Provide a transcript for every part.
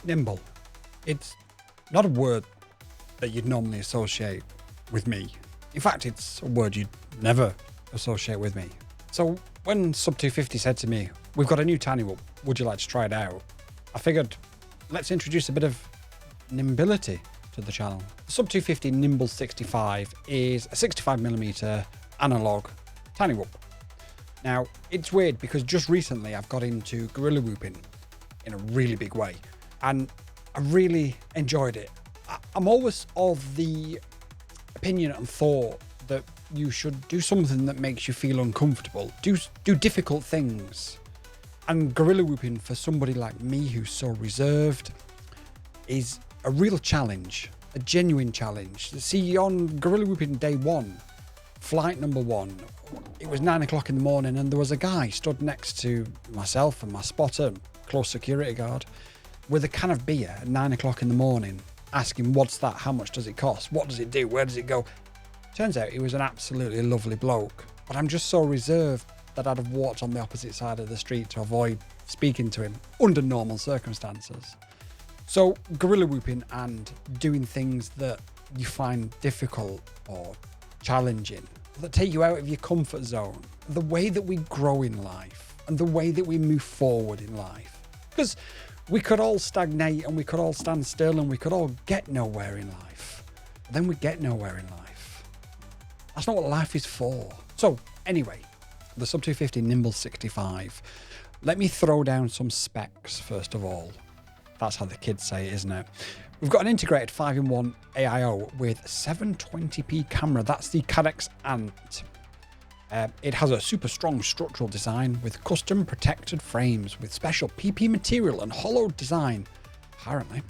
Nimble. It's not a word that you'd normally associate with me. In fact, it's a word you'd never associate with me. So when Sub250 said to me, we've got a new Tinywhoop, would you like to try it out? I figured, let's introduce a bit of nimbility to the channel. The Sub250 Nimble 65 is a 65mm analog Tinywhoop. Now, it's weird because just recently I've got into Gurillia whooping in a really big way, and I really enjoyed it. I'm always of the opinion and thought that you should do something that makes you feel uncomfortable. Do difficult things. And Gurillia whooping for somebody like me who's so reserved is a real challenge, a genuine challenge. See, on Gurillia whooping day one, flight number one, it was 9 o'clock in the morning and there was a guy stood next to myself and my spotter, close security guard, with a can of beer at 9 o'clock in the morning, asking, what's that? How much does it cost? What does it do? Where does it go? Turns out he was an absolutely lovely bloke, but I'm just so reserved that I'd have walked on the opposite side of the street to avoid speaking to him under normal circumstances. So Gurillia whooping and doing things that you find difficult or challenging, that take you out of your comfort zone, the way that we grow in life and the way that we move forward in life. Because we could all stagnate and we could all stand still and we could all get nowhere in life. But then we get nowhere in life. That's not what life is for. So anyway, the Sub250 Nimble 65. Let me throw down some specs first of all. That's how the kids say it, isn't it? We've got an integrated 5-in-1 AIO with 720p camera. That's the Cadex Ant. It has a super strong structural design with custom protected frames with special PP material and hollow design, apparently.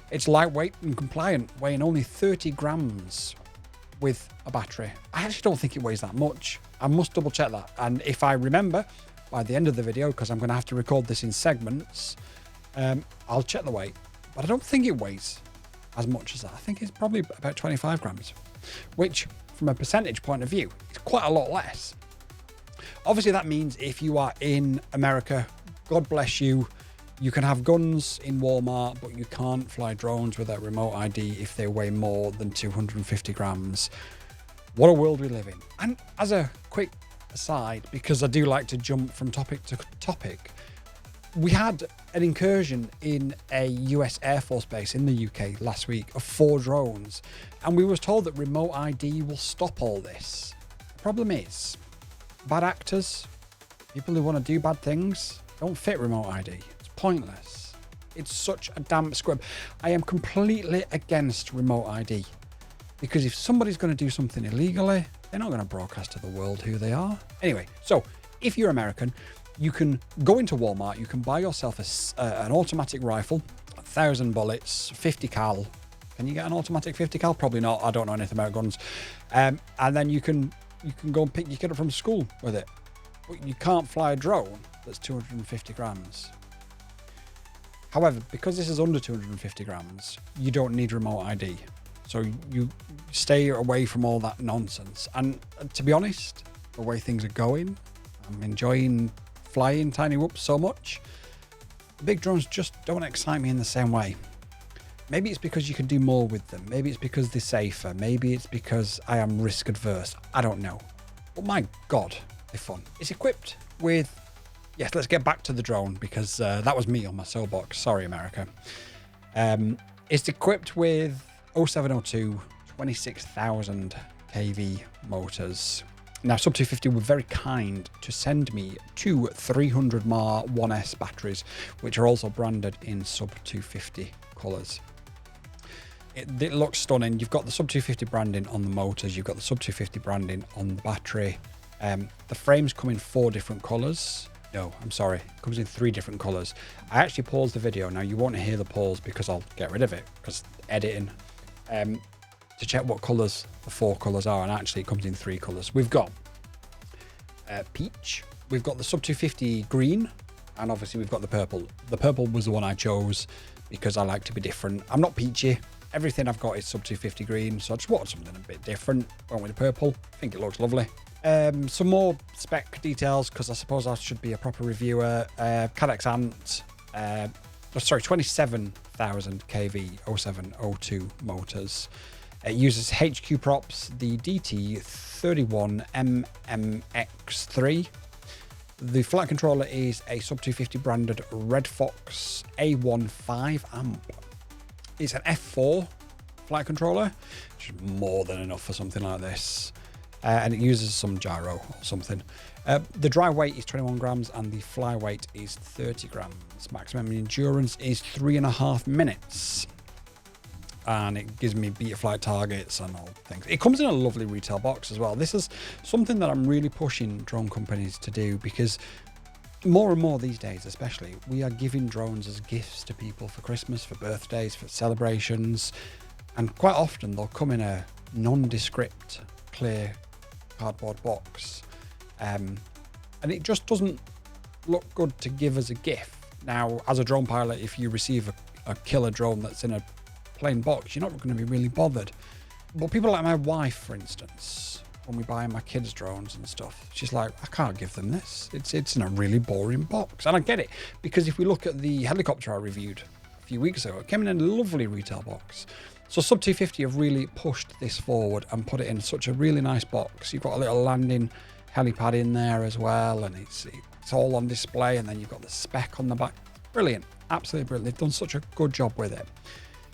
It's lightweight and compliant, weighing only 30 grams with a battery. I actually don't think it weighs that much. I must double check that. And if I remember by the end of the video, because I'm going to have to record this in segments, I'll check the weight. But I don't think it weighs as much as that. I think it's probably about 25 grams, which from a percentage point of view, is quite a lot less. Obviously, that means if you are in America, God bless you, you can have guns in Walmart, but you can't fly drones without remote ID if they weigh more than 250 grams. What a world we live in. And as a quick aside, because I do like to jump from topic to topic, we had an incursion in a US Air Force base in the UK last week of 4 drones, and we was told that remote ID will stop all this. The problem is, bad actors, people who want to do bad things, don't fit remote ID. It's pointless. It's such a damp squib. I am completely against remote ID, because if somebody's going to do something illegally, they're not going to broadcast to the world who they are. Anyway, so if you're American, you can go into Walmart, you can buy yourself an automatic rifle, 1,000 bullets, 50 cal. Can you get an automatic 50 cal? Probably not. I don't know anything about guns. And then you can go and pick your kid up from school with it. But you can't fly a drone that's 250 grams. However, because this is under 250 grams, you don't need remote ID. So you stay away from all that nonsense. And to be honest, the way things are going, I'm enjoying flying Tinywhoops so much. Big drones just don't excite me in the same way. Maybe it's because you can do more with them. Maybe it's because they're safer. Maybe it's because I am risk adverse. I don't know. But my God, they're fun. It's equipped with, yes, let's get back to the drone because that was me on my soapbox. Sorry, America. It's equipped with 0702 26,000 kV motors. Now, Sub250 were very kind to send me 2 300 mAh 1S batteries, which are also branded in Sub250 colours. It looks stunning. You've got the Sub250 branding on the motors. You've got the Sub250 branding on the battery. The frames come in 4 different colours. No, I'm sorry. It comes in 3 different colours. I actually paused the video. Now, you won't hear the pause because I'll get rid of it because editing. To check what colours the 4 colours are, and actually it comes in 3 colours. We've got peach, we've got the Sub250 green, and obviously we've got the purple. The purple was the one I chose because I like to be different. I'm not peachy. Everything I've got is Sub250 green, so I just wanted something a bit different. Went with the purple. I think it looks lovely. Some more spec details because I suppose I should be a proper reviewer. Cadex Ant, sorry, 27,000 kV 0702 motors. It uses HQ props, the DT31MMX3. The flight controller is a Sub250 branded Red Fox A15 amp. It's an F4 flight controller, which is more than enough for something like this. And it uses some gyro or something. The dry weight is 21 grams and the fly weight is 30 grams. Maximum endurance is 3.5 minutes. And it gives me beta flight targets and all things. It comes in a lovely retail box as well. This is something that I'm really pushing drone companies to do, because more and more these days, especially, we are giving drones as gifts to people for Christmas, for birthdays, for celebrations. And quite often they'll come in a nondescript, clear cardboard box. And it just doesn't look good to give as a gift. Now, as a drone pilot, if you receive a killer drone that's in a plain box, you're not going to be really bothered. But people like my wife, for instance, when we buy my kids' drones and stuff, she's like, I can't give them this. It's in a really boring box. And I get it, because if we look at the helicopter I reviewed a few weeks ago, it came in a lovely retail box. So Sub250 have really pushed this forward and put it in such a really nice box. You've got a little landing helipad in there as well, and it's all on display, and then you've got the spec on the back. Brilliant, absolutely brilliant. They've done such a good job with it.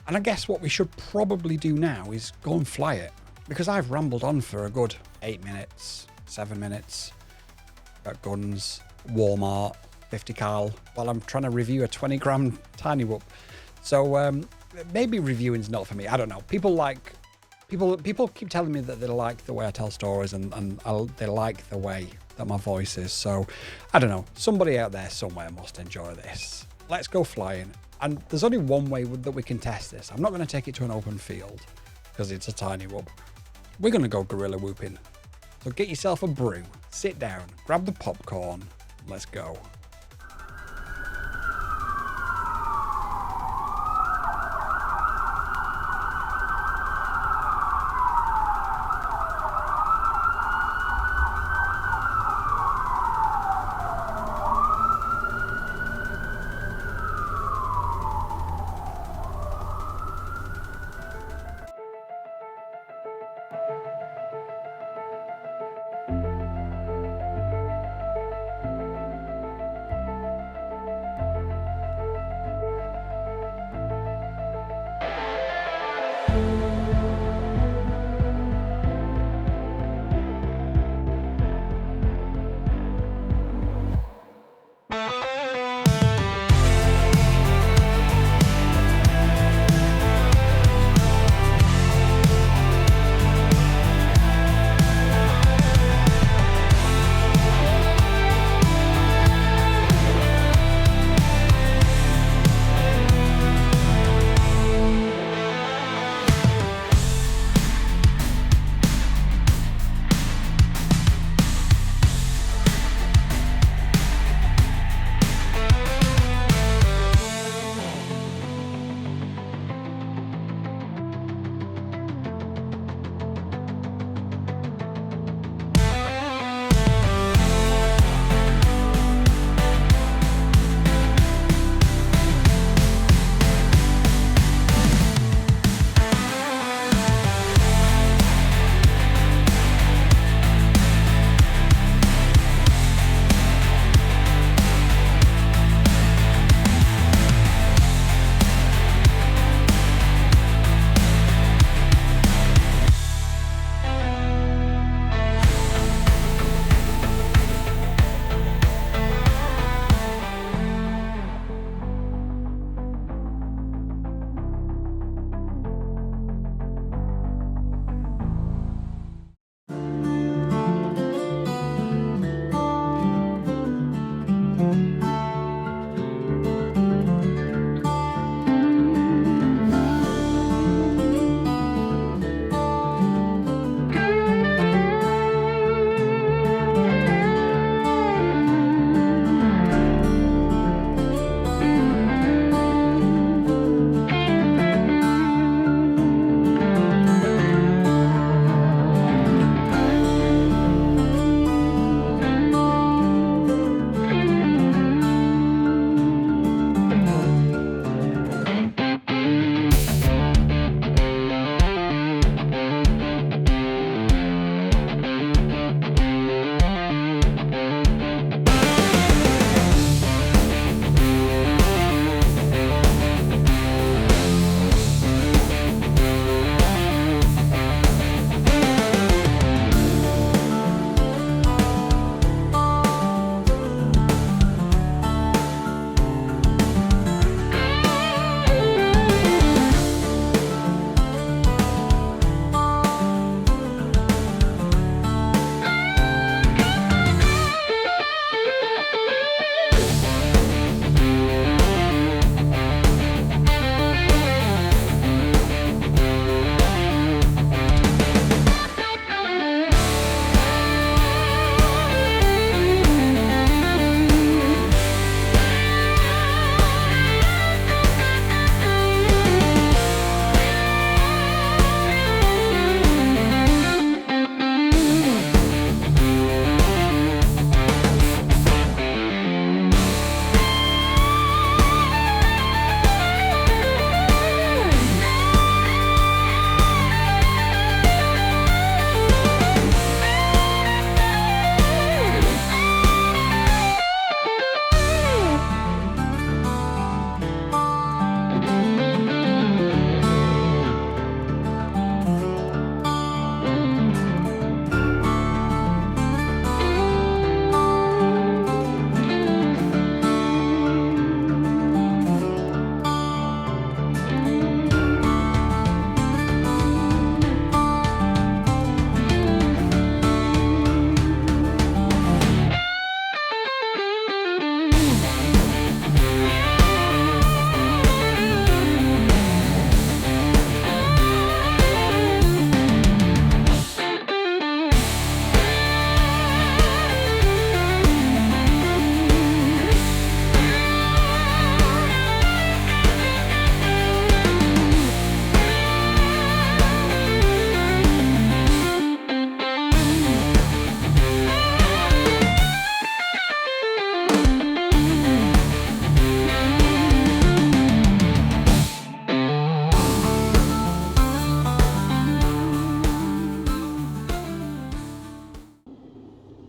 And I guess what we should probably do now is go and fly it, because I've rambled on for a good 8 minutes, 7 minutes about guns, Walmart, 50 cal, while I'm trying to review a 20 gram Tinywhoop. So maybe reviewing's not for me. I don't know. People keep telling me that they like the way I tell stories and they like the way that my voice is. So I don't know. Somebody out there somewhere must enjoy this. Let's go flying. And there's only one way that we can test this. I'm not going to take it to an open field because it's a Tinywhoop. We're going to go gorilla whooping. So get yourself a brew, sit down, grab the popcorn, let's go.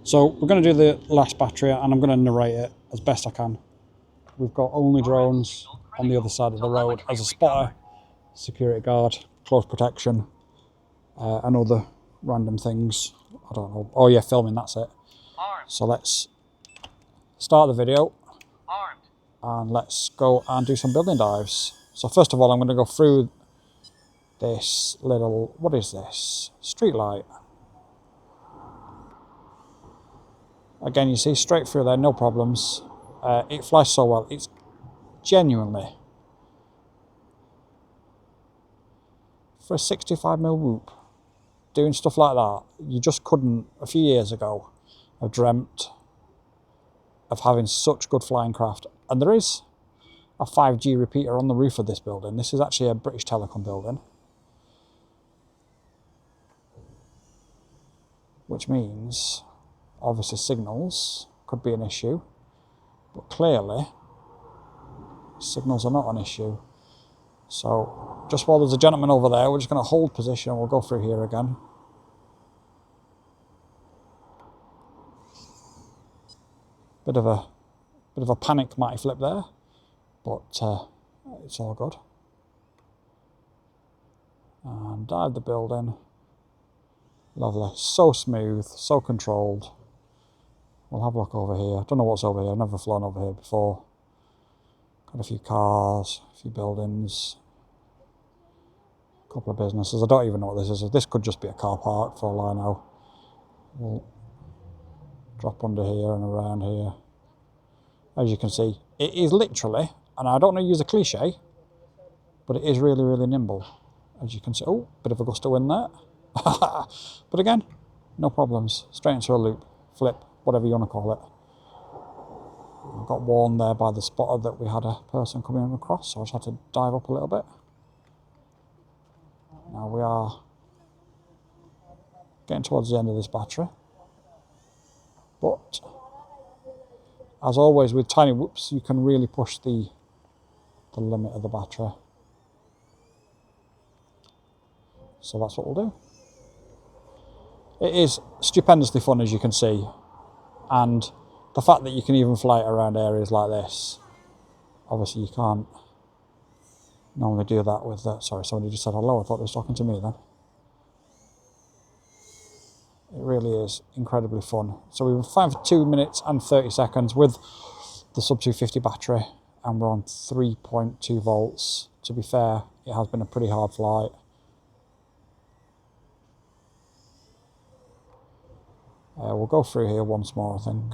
So we're going to do the last battery and I'm going to narrate it as best I can. We've got only drones on the other side of the road as a spotter, security guard, close protection, and other random things. I don't know. Oh yeah, filming, that's it. So let's start the video and let's go and do some building dives. So first of all, I'm going to go through this little, what is this? Street light. Again, you see straight through there, no problems. It flies so well. It's genuinely, for a 65mm whoop, doing stuff like that, you just couldn't, a few years ago, have dreamt of having such good flying craft. And there is a 5G repeater on the roof of this building. This is actually a British Telecom building, which means obviously signals could be an issue, but clearly signals are not an issue. So just while there's a gentleman over there, we're just going to hold position and we'll go through here again. Bit of a panic mighty flip there, but it's all good. And dive the building. Lovely, so smooth, so controlled. We'll have a look over here. Don't know what's over here. I've never flown over here before. Got a few cars, a few buildings, a couple of businesses. I don't even know what this is. This could just be a car park for all I know. We'll drop under here and around here. As you can see, it is literally, and I don't want to use a cliche, but it is really, really nimble. As you can see, oh, bit of a gust of wind there. But again, no problems. Straight into a loop, flip, whatever you want to call it. I got warned there by the spotter that we had a person coming across, so I just had to dive up a little bit. Now we are getting towards the end of this battery. But as always with Tinywhoops, you can really push the limit of the battery. So that's what we'll do. It is stupendously fun, as you can see, and the fact that you can even fly it around areas like this, obviously you can't normally do that with sorry, somebody just said hello, I thought they was talking to me then. It really is incredibly fun. So we were flying for 2 minutes and 30 seconds with the Sub250 battery, and we're on 3.2 volts. To be fair, it has been a pretty hard flight. We'll go through here once more, I think.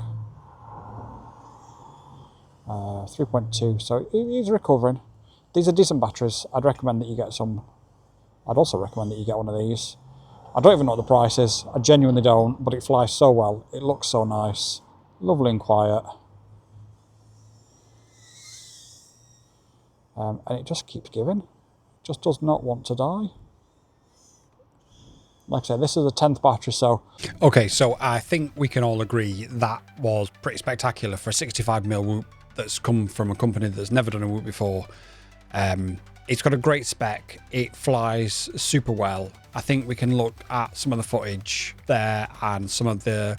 3.2, so it is recovering. These are decent batteries. I'd recommend that you get some. I'd also recommend that you get one of these. I don't even know what the price is. I genuinely don't, but it flies so well. It looks so nice. Lovely and quiet. And it just keeps giving. It just does not want to die. Like I said, this is the 10th battery, so... Okay, so I think we can all agree that was pretty spectacular for a 65mm whoop that's come from a company that's never done a whoop before. It's got a great spec. It flies super well. I think we can look at some of the footage there and some of the...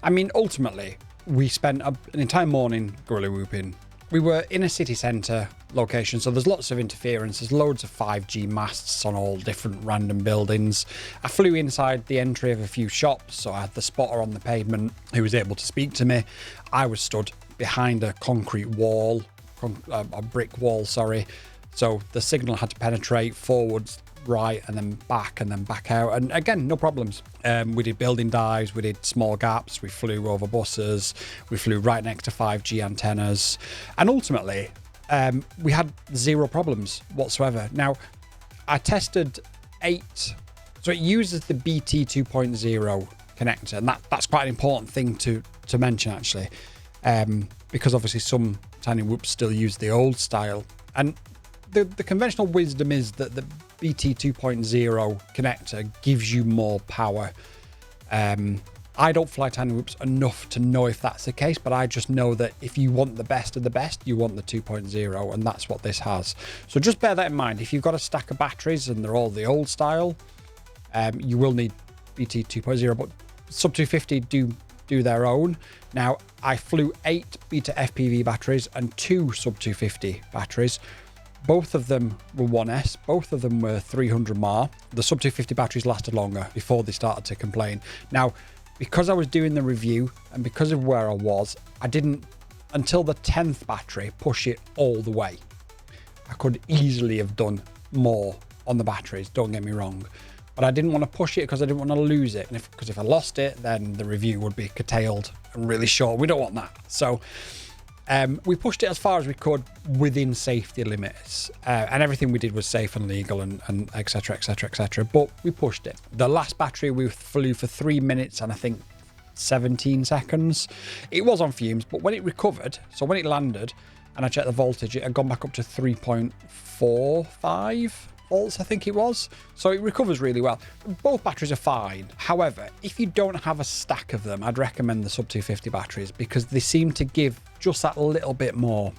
I mean, ultimately, we spent an entire morning Gurillia whooping. We were in a city centre location, so there's lots of interference. There's loads of 5G masts on all different random buildings. I flew inside the entry of a few shops, so I had the spotter on the pavement who was able to speak to me. I was stood behind a concrete wall, a brick wall, sorry. So the signal had to penetrate forwards, right, and then back out. And again, no problems. We did building dives, we did small gaps, we flew over buses, we flew right next to 5G antennas. And ultimately, we had zero problems whatsoever. Now, I tested 8, so it uses the BT 2.0 connector, and that's quite an important thing to mention, actually, because obviously some Tinywhoops still use the old style. And the conventional wisdom is that the BT 2.0 connector gives you more power. I don't fly Tinywhoops enough to know if that's the case, but I just know that if you want the best of the best, you want the 2.0, and that's what this has. So just bear that in mind. If you've got a stack of batteries and they're all the old style, you will need BT 2.0, but Sub250 do do their own. Now, I flew 8 Beta FPV batteries and 2 Sub250 batteries. Both of them were 1S, both of them were 300 mAh. The Sub250 batteries lasted longer before they started to complain. Now, because I was doing the review and because of where I was, I didn't, until the 10th battery, push it all the way. I could easily have done more on the batteries, don't get me wrong. But I didn't want to push it because I didn't want to lose it. And because if I lost it, then the review would be curtailed and really short. We don't want that. So we pushed it as far as we could within safety limits. And everything we did was safe and legal and et cetera, et cetera, et cetera. But we pushed it. The last battery we flew for 3 minutes and I think 17 seconds. It was on fumes, but when it recovered, so when it landed and I checked the voltage, it had gone back up to 3.45 volts, I think it was. So it recovers really well. Both batteries are fine. However, if you don't have a stack of them, I'd recommend the Sub250 batteries because they seem to give just that little bit more.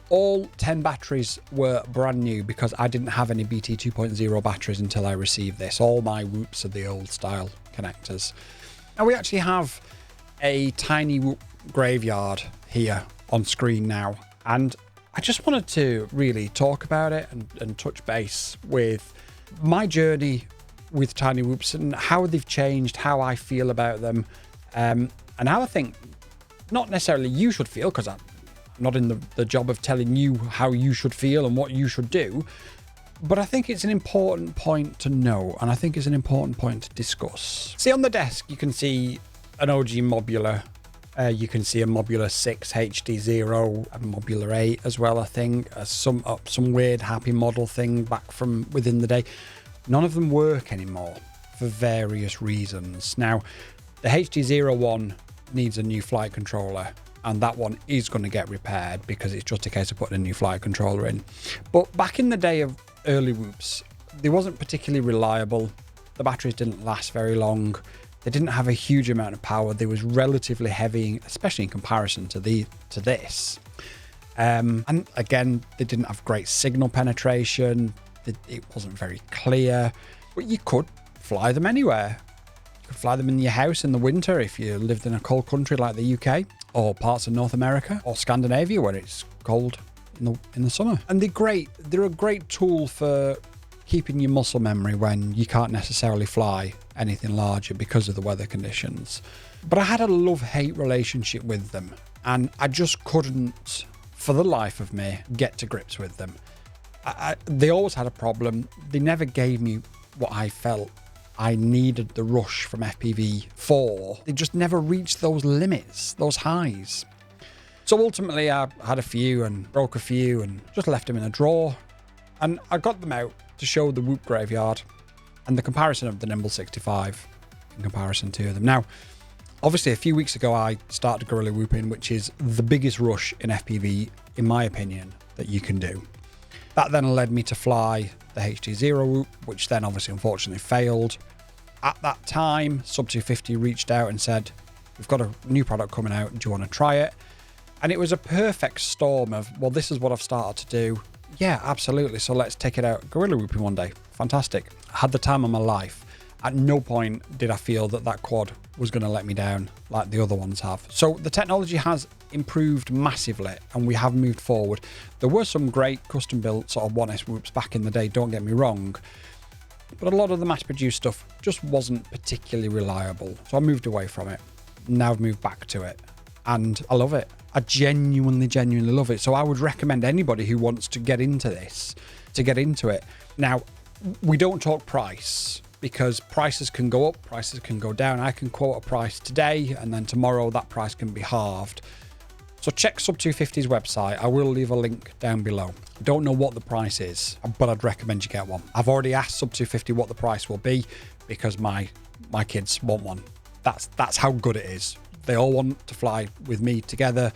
All 10 batteries were brand new because I didn't have any BT 2.0 batteries until I received this. All my Whoops are the old style connectors. Now we actually have a Tinywhoop graveyard here on screen now. And I just wanted to really talk about it and touch base with my journey with Tinywhoops and how they've changed, how I feel about them, and how I think not necessarily you should feel, because I'm not in the job of telling you how you should feel and what you should do, but I think it's an important point to know, and I think it's an important point to discuss. See, on the desk, you can see an OG Mobular. You can see a Mobular 6 HD0, a Mobular 8 as well, I think. Some weird happy model thing back from within the day. None of them work anymore for various reasons. Now, the HD01 needs a new flight controller, and that one is going to get repaired because it's just a case of putting a new flight controller in. But back in the day of early Whoops, they wasn't particularly reliable. The batteries didn't last very long. They didn't have a huge amount of power. They was relatively heavy, especially in comparison to this. And again, they didn't have great signal penetration. It wasn't very clear, but you could fly them anywhere. You could fly them in your house in the winter if you lived in a cold country like the UK or parts of North America or Scandinavia where it's cold in the summer. And they're a great tool for keeping your muscle memory when you can't necessarily fly anything larger because of the weather conditions. But I had a love-hate relationship with them, and I just couldn't, for the life of me, get to grips with them. They always had a problem. They never gave me what I felt I needed the rush from FPV4. They just never reached those limits, those highs. So ultimately, I had a few and broke a few and just left them in a drawer. And I got them out to show the Whoop graveyard and the comparison of the Nimble 65 in comparison to them. Now, obviously, a few weeks ago, I started Gurillia Whooping, which is the biggest rush in FPV, in my opinion, that you can do. That then led me to fly the HD0 Whoop, which then obviously, unfortunately, failed. At that time, Sub250 reached out and said, we've got a new product coming out. Do you want to try it? And it was a perfect storm of, well, this is what I've started to do. Yeah, absolutely. So let's take it out Gurillia Whooping one day. Fantastic. I had the time of my life. At no point did I feel that quad was going to let me down like the other ones have. So the technology has improved massively and we have moved forward. There were some great custom built sort of 1S Whoops back in the day, don't get me wrong. But a lot of the mass produced stuff just wasn't particularly reliable. So I moved away from it. Now I've moved back to it and I love it. I genuinely love it. So I would recommend anybody who wants to get into this, to get into it. Now, we don't talk price because prices can go up, prices can go down. I can quote a price today and then tomorrow that price can be halved. So check Sub250's website. I will leave a link down below. I don't know what the price is, but I'd recommend you get one. I've already asked Sub250 what the price will be because my kids want one. That's how good it is. They all want to fly with me together,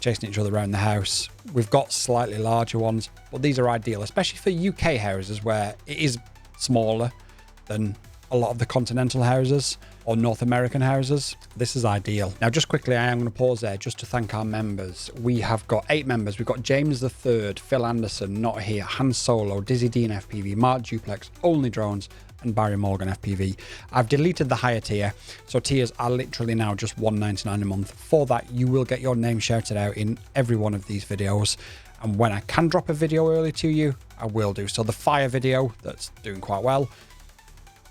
chasing each other around the house. We've got slightly larger ones, but these are ideal, especially for UK houses where it is smaller than a lot of the continental houses or North American houses. This is ideal. Now, just quickly, I am going to pause there just to thank our members. We have got 8 members. We've got James III, Phil Anderson, Not Here, Han Solo, Dizzy Dean FPV, Mark Duplex, Only Drones, and Barry Morgan FPV. I've deleted the higher tier, so tiers are literally now just $1.99 a month. For that, you will get your name shouted out in every one of these videos, and when I can drop a video early to you, I will do. So the fire video, that's doing quite well,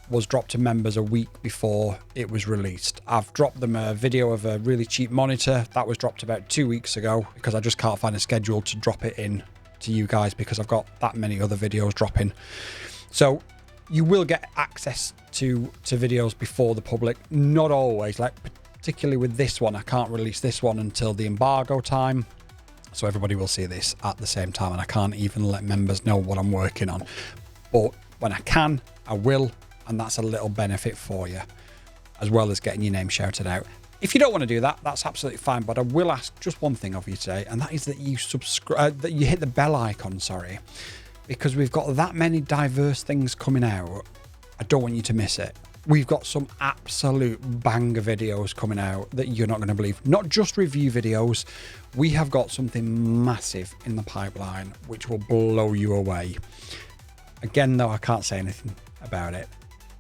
was dropped to members a week before it was released. I've dropped them a video of a really cheap monitor that was dropped about 2 weeks ago, because I just can't find a schedule to drop it in to you guys because I've got that many other videos dropping. So you will get access to videos before the public. Not always, like particularly with this one, I can't release this one until the embargo time, so everybody will see this at the same time, and I can't even let members know what I'm working on. But when I can, I will, and that's a little benefit for you, as well as getting your name shouted out. If you don't want to do that, that's absolutely fine, but I will ask just one thing of you today, and that is that you subscribe, that you hit the bell icon, sorry, because we've got that many diverse things coming out. I don't want you to miss it. We've got some absolute banger videos coming out that you're not going to believe. Not just review videos. We have got something massive in the pipeline, which will blow you away. Again, though, I can't say anything about it.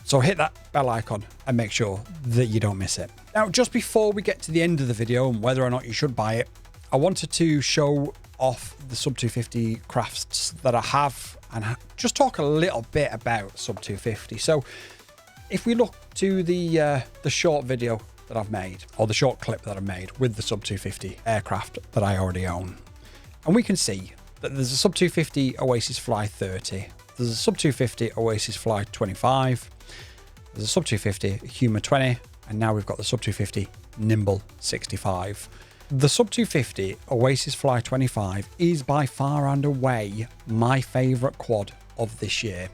So hit that bell icon and make sure that you don't miss it. Now, just before we get to the end of the video and whether or not you should buy it, I wanted to show off the Sub250 crafts that I have and just talk a little bit about Sub250. So if we look to the short video that I've made, or the short clip that I've made with the Sub250 aircraft that I already own, and we can see that there's a Sub250 Oasis Fly 30, there's a Sub250 Oasis Fly 25, there's a Sub250 Humor 20, and now we've got the Sub250 Nimble 65. The Sub250 Oasis Fly 25 is by far and away my favourite quad of this year.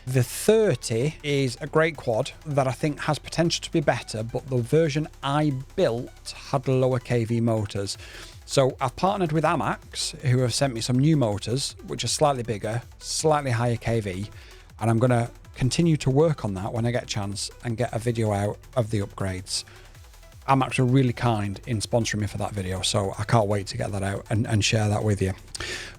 The 30 is a great quad that I think has potential to be better, but the version I built had lower KV motors. So I've partnered with Amax, who have sent me some new motors, which are slightly bigger, slightly higher KV, and I'm going to continue to work on that when I get a chance and get a video out of the upgrades. Amax were really kind in sponsoring me for that video, so I can't wait to get that out and share that with you.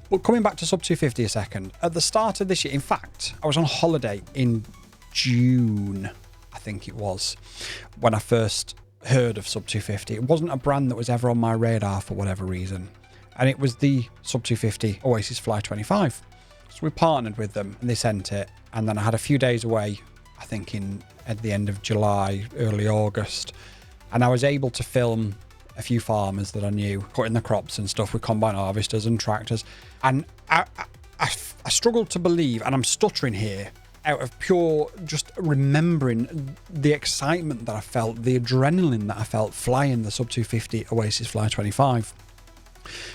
But coming back to Sub250 a second, at the start of this year, in fact, I was on holiday in June, I think it was, when I first heard of Sub250. It wasn't a brand that was ever on my radar for whatever reason, and it was the Sub250 Oasis Fly 25. So we partnered with them and they sent it, and then I had a few days away, I think at the end of July, early August, and I was able to film a few farmers that I knew cutting the crops and stuff with combine harvesters and tractors, and I struggled to believe, and I'm stuttering here out of pure just remembering the excitement that I felt, the adrenaline that I felt flying the Sub250 Oasis Fly 25.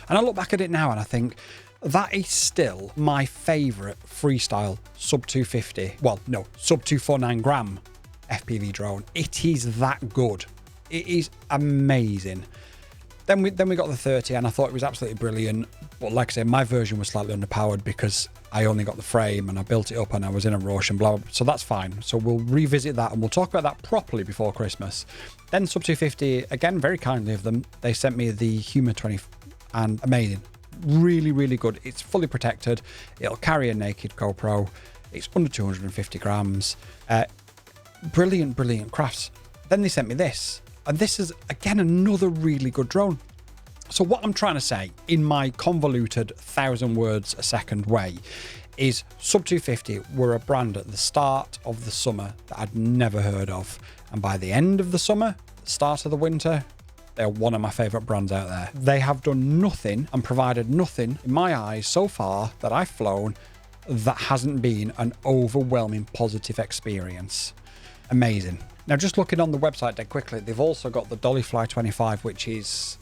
And I look back at it now and I think that is still my favourite freestyle Sub250, well, no, Sub249 gram FPV drone. It is that good. It is amazing. Then we got the 30, and I thought it was absolutely brilliant. But like I said, my version was slightly underpowered because I only got the frame and I built it up and I was in a rush and blah, blah, blah. So that's fine. So we'll revisit that and we'll talk about that properly before Christmas. Then Sub250, again, very kindly of them, they sent me the Humor 20, and amazing. Really, really good. It's fully protected. It'll carry a naked GoPro. It's under 250 grams. Brilliant, brilliant crafts. Then they sent me this. And this is, again, another really good drone. So what I'm trying to say in my convoluted 1,000 words a second way is Sub250 were a brand at the start of the summer that I'd never heard of. And by the end of the summer, start of the winter, they're one of my favourite brands out there. They have done nothing and provided nothing, in my eyes, so far that I've flown that hasn't been an overwhelming positive experience. Amazing. Now, just looking on the website dead quickly, they've also got the Dolly Fly 25, which is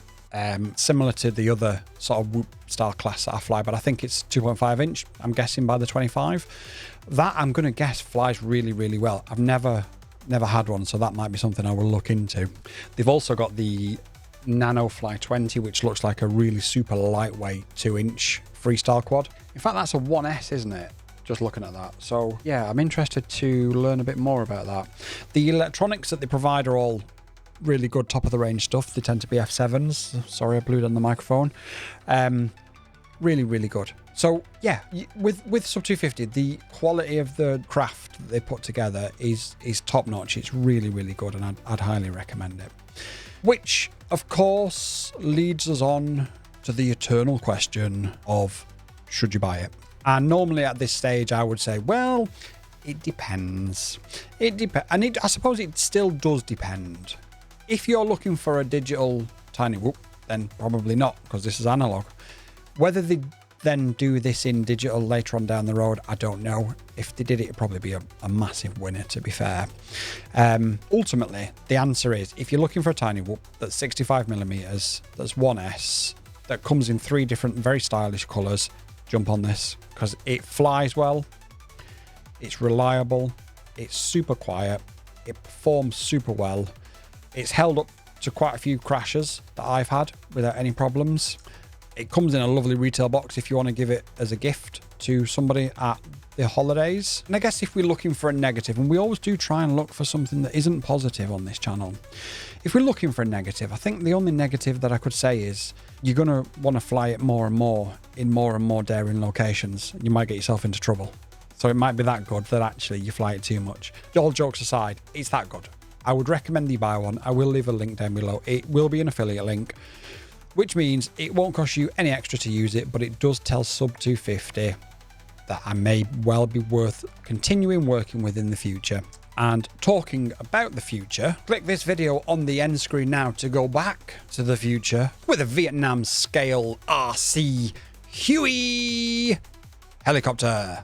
similar to the other sort of Whoop style class that I fly, but I think it's 2.5 inch, I'm guessing, by the 25. That, I'm going to guess, flies really, really well. I've never had one, so that might be something I will look into. They've also got the Nano Fly 20, which looks like a really super lightweight 2-inch freestyle quad. In fact, that's a 1S, isn't it? Just looking at that. So yeah, I'm interested to learn a bit more about that. The electronics that they provide are all really good, top of the range stuff. They tend to be F7s. Sorry, I blew it on the microphone. Really, really good. So yeah, with Sub250, the quality of the craft that they put together is top notch. It's really, really good, and I'd highly recommend it. Which, of course, leads us on to the eternal question of, should you buy it? And normally at this stage, I would say, well, it depends. And I suppose it still does depend. If you're looking for a digital Tinywhoop, then probably not, because this is analog. Whether they then do this in digital later on down the road, I don't know. If they did, it'd probably be a massive winner, to be fair. Ultimately, the answer is, if you're looking for a Tinywhoop that's 65mm, that's 1S, that comes in 3 different very stylish colours, jump on this, because it flies well, it's reliable, it's super quiet, it performs super well, it's held up to quite a few crashes that I've had without any problems. It comes in a lovely retail box if you want to give it as a gift to somebody at the holidays. And I guess if we're looking for a negative, and we always do try and look for something that isn't positive on this channel. If we're looking for a negative, I think the only negative that I could say is you're going to want to fly it more and more in more and more daring locations. You might get yourself into trouble. So it might be that good that actually you fly it too much. All jokes aside, it's that good. I would recommend you buy one. I will leave a link down below. It will be an affiliate link, which means it won't cost you any extra to use it, but it does tell Sub250 that I may well be worth continuing working with in the future. And talking about the future, click this video on the end screen now to go back to the future with a Vietnam scale RC Huey helicopter.